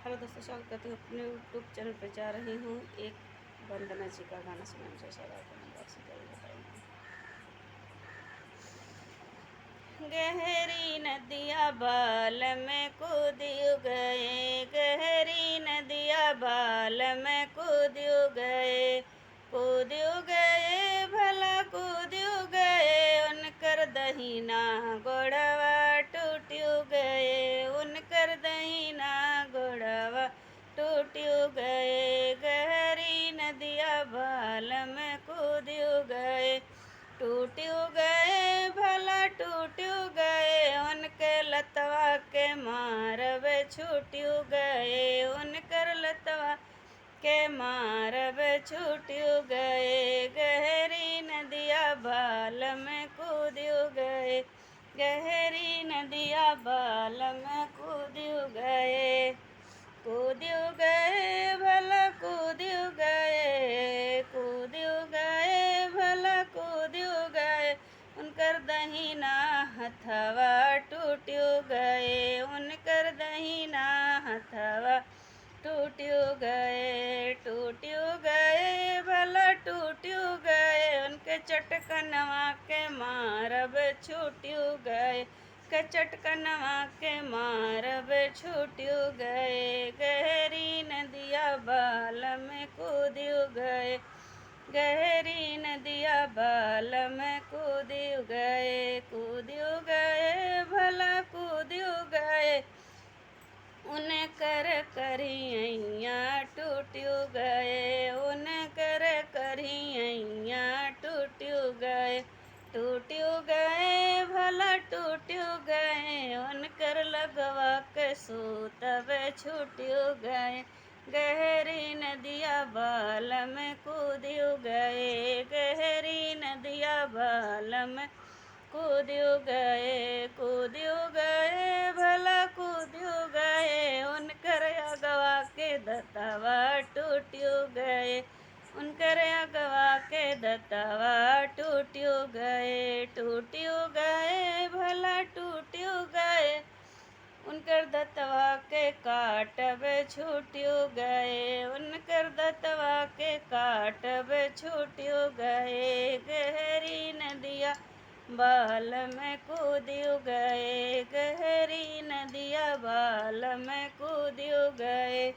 Hello दोस्तों, स्वागत करती हूँ अपने यूट्यूब चैनल पे। जा रही हूँ एक वंदना जी का गाना सुनाने, जैसा आपको नंबर से जरूर बताऊँगी। गहरी नदिया बाल में कूद गए, गहरी नदिया बाल में कूद गए, कूद गए भला कूद गए। उनकर दहीना गोड़वा टूट गए, उनकर दहीना गोड़वा टूट गए। गहरी नदिया बाल में कूद गए, टूट गए भला टूट गए। उनके लतवा के मारब छूट गए, उनकर लतवा के मारब छूट गए। गहरी नदिया बाल में कूद गए, गहरी नदिया बाल में कूद गए, कूद गए भला कूद गए, कूद गए भला कूद गए। उनकर दहीना हथवा टूट गए, उनकर दहीना हथवा टूट गए, टूट गए भला टूट गए। उनके चटकनवा के मारब छूट गए, के चटकनवा के मारब छूट गए। गहरी नदिया बाल में कूद गए, गहरी नदिया बाल में कूद गए, कूद गए भला कूद गए। उनकर करियैया टूट गए, उनकर करियैया टूट गए, टूट गए भला टूट गए। उनकर लगवा के सूतब छूट गए, गहरी नदिया बाल में कूद गए, गहरी नदिया बाल में कूद गए, कूद गए भला कूद गए। उनकर अगवा के दतवा टूट गए, उनकर अगवा के दतवा टूट गए, टूट गए भला टूट गए। उनकर दतवा के काटब छूट गए, उनकर दतवा के काटब छूट गए। गहरी नदिया बाल में कूद गए, गहरी नदिया बाल में कूद गए।